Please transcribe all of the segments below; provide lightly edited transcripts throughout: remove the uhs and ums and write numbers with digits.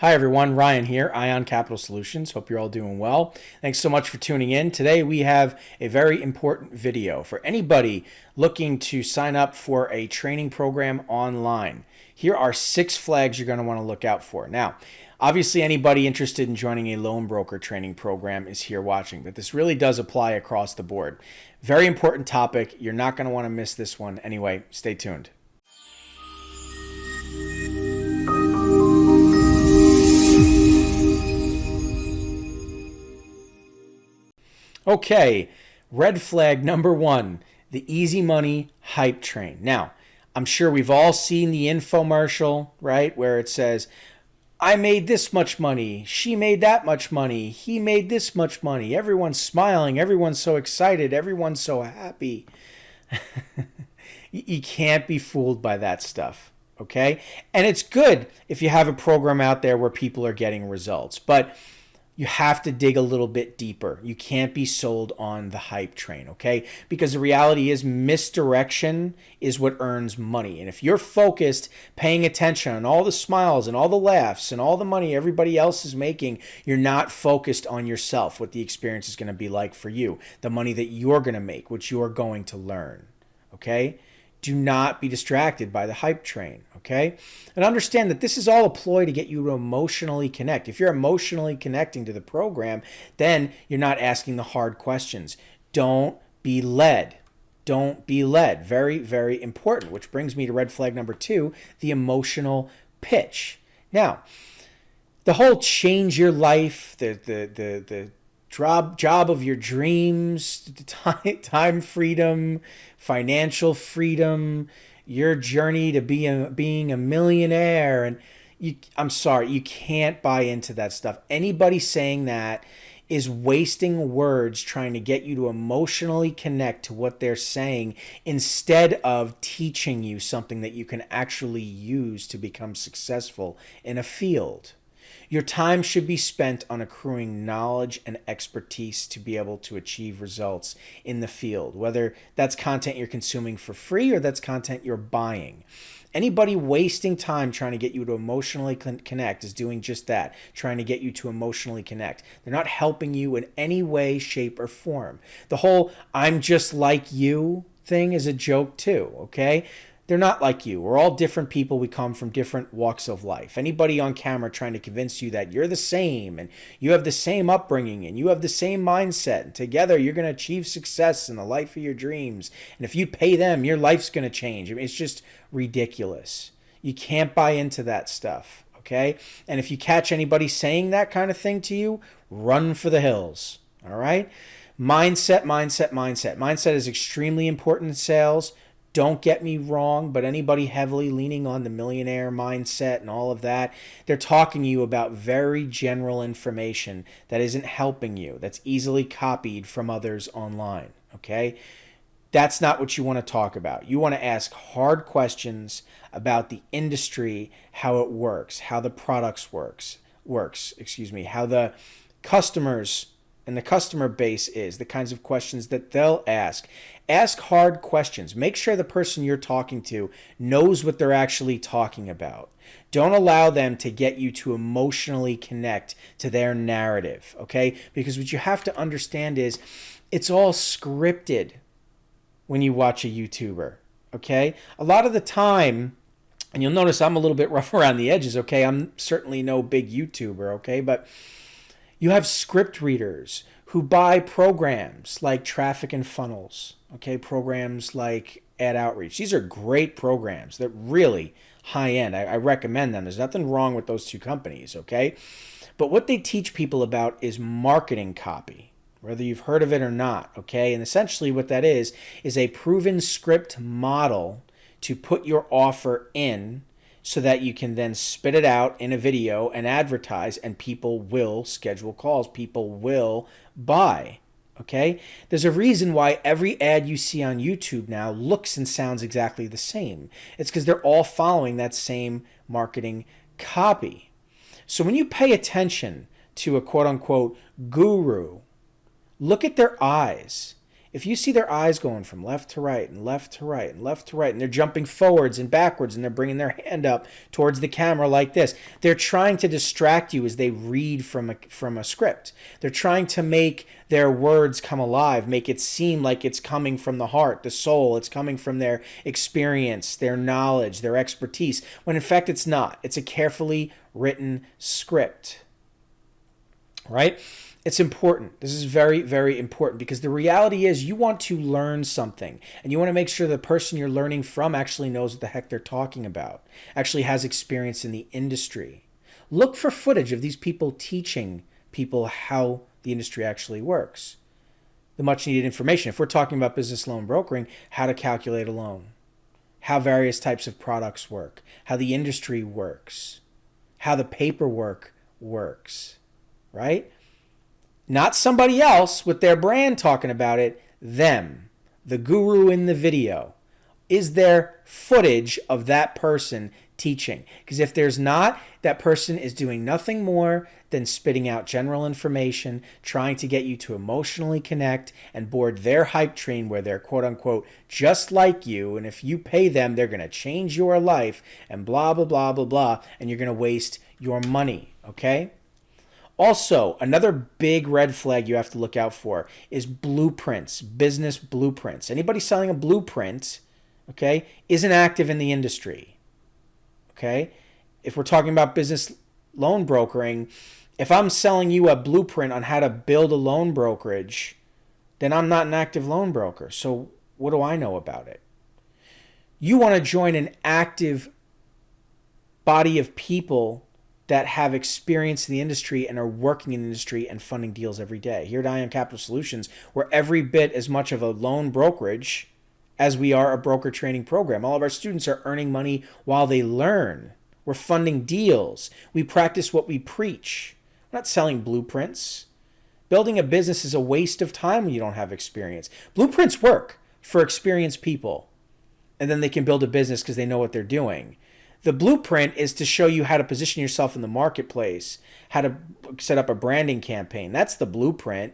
Hi everyone, Ryan here, Ion Capital Solutions. Hope you're all doing well. Thanks so much for tuning in. Today we have a very important video for anybody looking to sign up for a training program online. Here are 6 flags you're going to want to look out for. Now, obviously anybody interested in joining a loan broker training program is here watching, but this really does apply across the board. Very important topic. You're not going to want to miss this one. Anyway, stay tuned. Okay, red flag number 1, the easy money hype train. Now, I'm sure we've all seen the infomercial, right, where it says, I made this much money, she made that much money, he made this much money, everyone's smiling, everyone's so excited, everyone's so happy. You can't be fooled by that stuff, okay? And it's good if you have a program out there where people are getting results, but you have to dig a little bit deeper. You can't be sold on the hype train, okay? Because the reality is misdirection is what earns money. And if you're focused, paying attention on all the smiles and all the laughs and all the money everybody else is making, you're not focused on yourself, what the experience is going to be like for you, the money that you're going to make, what you're going to learn, okay? Do not be distracted by the hype train, okay? And understand that this is all a ploy to get you to emotionally connect. If you're emotionally connecting to the program, then you're not asking the hard questions. Don't be led. Don't be led. Very, very important, which brings me to red flag number 2, the emotional pitch. Now, the whole change your life, the job of your dreams, time freedom, financial freedom, your journey to being a millionaire. And I'm sorry, you can't buy into that stuff. Anybody saying that is wasting words trying to get you to emotionally connect to what they're saying instead of teaching you something that you can actually use to become successful in a field. Your time should be spent on accruing knowledge and expertise to be able to achieve results in the field, whether that's content you're consuming for free or that's content you're buying. Anybody wasting time trying to get you to emotionally connect is doing just that, trying to get you to emotionally connect. They're not helping you in any way, shape, or form. The whole I'm just like you thing is a joke too, okay? They're not like you. We're all different people. We come from different walks of life. Anybody on camera trying to convince you that you're the same and you have the same upbringing and you have the same mindset and together you're going to achieve success in the life of your dreams. And if you pay them, your life's going to change. I mean, it's just ridiculous. You can't buy into that stuff, okay? And if you catch anybody saying that kind of thing to you, run for the hills, all right? Mindset, mindset, mindset. Mindset is extremely important in sales. Don't get me wrong, but anybody heavily leaning on the millionaire mindset and all of that, they're talking to you about very general information that isn't helping you, that's easily copied from others online, okay? That's not what you want to talk about. You want to ask hard questions about the industry, how it works, how the products works, how the customers and the customer base is, the kinds of questions that they'll ask. Ask hard questions. Make sure the person you're talking to knows what they're actually talking about. Don't allow them to get you to emotionally connect to their narrative, okay? Because what you have to understand is it's all scripted when you watch a YouTuber, okay? A lot of the time, and you'll notice I'm a little bit rough around the edges, okay? I'm certainly no big YouTuber, okay? But you have script readers who buy programs like Traffic and Funnels, okay? Programs like Ad Outreach. These are great programs. They're really high end. I recommend them. There's nothing wrong with those two companies, okay? But what they teach people about is marketing copy, whether you've heard of it or not, okay? And essentially what that is a proven script model to put your offer in so that you can then spit it out in a video and advertise, and people will schedule calls. People will buy, okay? There's a reason why every ad you see on YouTube now looks and sounds exactly the same. It's because they're all following that same marketing copy. So when you pay attention to a quote-unquote guru, look at their eyes. If you see their eyes going from left to right and left to right and left to right, and they're jumping forwards and backwards and they're bringing their hand up towards the camera like this, they're trying to distract you as they read from a script. They're trying to make their words come alive, make it seem like it's coming from the heart, the soul. It's coming from their experience, their knowledge, their expertise, when in fact it's not. It's a carefully written script, right? It's important. This is very, very important because the reality is you want to learn something and you want to make sure the person you're learning from actually knows what the heck they're talking about, actually has experience in the industry. Look for footage of these people teaching people how the industry actually works. The much needed information. If we're talking about business loan brokering, how to calculate a loan, how various types of products work, how the industry works, how the paperwork works, right? Not somebody else with their brand talking about it, them, the guru in the video. Is there footage of that person teaching? Because if there's not, that person is doing nothing more than spitting out general information, trying to get you to emotionally connect and board their hype train where they're quote unquote just like you. And if you pay them, they're going to change your life and blah, blah, blah, blah, blah. And you're going to waste your money. Okay? Also, another big red flag you have to look out for is blueprints, business blueprints. Anybody selling a blueprint, okay, isn't active in the industry, okay? If we're talking about business loan brokering, if I'm selling you a blueprint on how to build a loan brokerage, then I'm not an active loan broker. So what do I know about it? You want to join an active body of people that have experience in the industry and are working in the industry and funding deals every day. Here at Ion Capital Solutions, we're every bit as much of a loan brokerage as we are a broker training program. All of our students are earning money while they learn. We're funding deals. We practice what we preach. We're not selling blueprints. Building a business is a waste of time when you don't have experience. Blueprints work for experienced people, and then they can build a business because they know what they're doing. The blueprint is to show you how to position yourself in the marketplace, how to set up a branding campaign. That's the blueprint.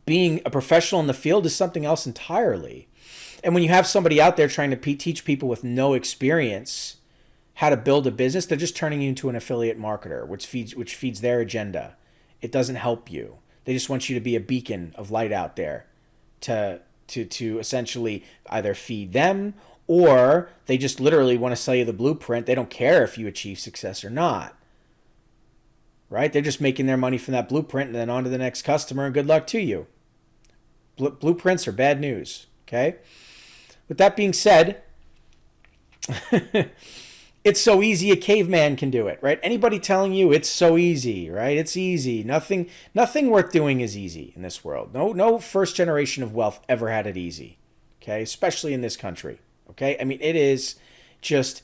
Being a professional in the field is something else entirely. And when you have somebody out there trying to teach people with no experience how to build a business, they're just turning you into an affiliate marketer, which feeds their agenda. It doesn't help you. They just want you to be a beacon of light out there to essentially either feed them, or they just literally want to sell you the blueprint. They don't care if you achieve success or not, right? They're just making their money from that blueprint and then on to the next customer and good luck to you. Blueprints are bad news, okay? With that being said, it's so easy a caveman can do it, right? Anybody telling you it's so easy, right? It's easy. Nothing worth doing is easy in this world. No first generation of wealth ever had it easy, okay? Especially in this country. Okay, I mean, it is just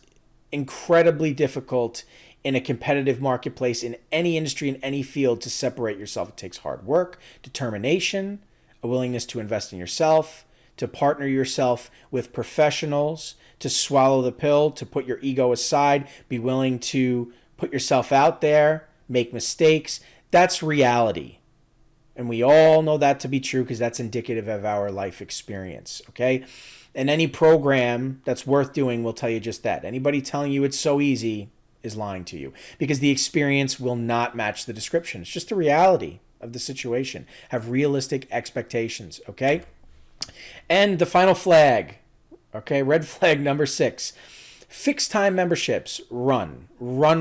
incredibly difficult in a competitive marketplace in any industry, in any field, to separate yourself. It takes hard work, determination, a willingness to invest in yourself, to partner yourself with professionals, to swallow the pill, to put your ego aside, be willing to put yourself out there, make mistakes. That's reality. And we all know that to be true because that's indicative of our life experience, okay? And any program that's worth doing will tell you just that. Anybody telling you it's so easy is lying to you because the experience will not match the description. It's just the reality of the situation. Have realistic expectations, okay? And the final flag, okay, red flag number 6. Fixed time memberships, run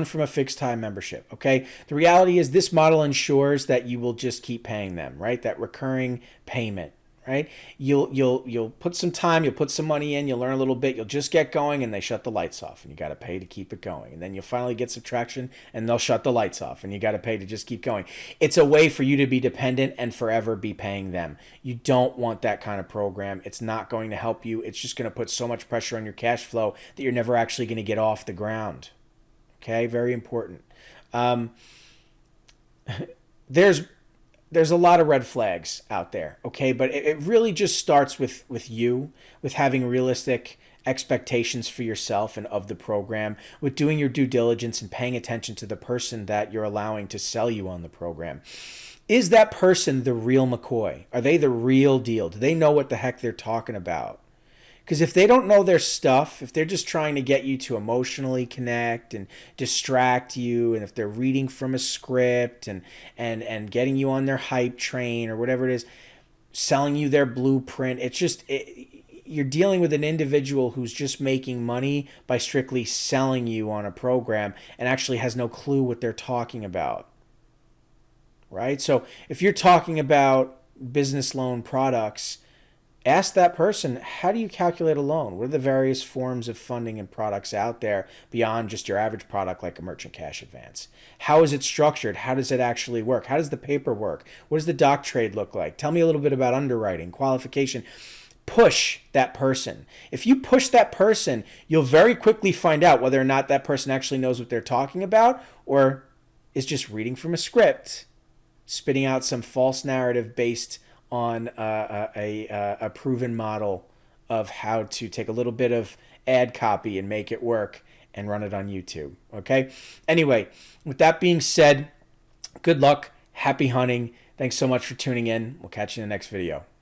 from a fixed time membership, okay? The reality is this model ensures that you will just keep paying them, right? That recurring payment, right? You'll put some time, you'll put some money in, you'll learn a little bit, you'll just get going and they shut the lights off and you got to pay to keep it going. And then you'll finally get some traction and they'll shut the lights off and you got to pay to just keep going. It's a way for you to be dependent and forever be paying them. You don't want that kind of program. It's not going to help you. It's just going to put so much pressure on your cash flow that you're never actually going to get off the ground. Okay, very important. There's a lot of red flags out there, okay? But it really just starts with you, with having realistic expectations for yourself and of the program, with doing your due diligence and paying attention to the person that you're allowing to sell you on the program. Is that person the real McCoy? Are they the real deal? Do they know what the heck they're talking about? Because if they don't know their stuff, if they're just trying to get you to emotionally connect and distract you, and if they're reading from a script and getting you on their hype train or whatever it is, selling you their blueprint, you're dealing with an individual who's just making money by strictly selling you on a program and actually has no clue what they're talking about. Right? So if you're talking about business loan products, ask that person, how do you calculate a loan? What are the various forms of funding and products out there beyond just your average product like a merchant cash advance? How is it structured? How does it actually work? How does the paper work? What does the doc trade look like? Tell me a little bit about underwriting, qualification. Push that person. If you push that person, you'll very quickly find out whether or not that person actually knows what they're talking about or is just reading from a script, spitting out some false narrative based on a proven model of how to take a little bit of ad copy and make it work and run it on YouTube. Okay? Anyway, with that being said, good luck. Happy hunting. Thanks so much for tuning in. We'll catch you in the next video.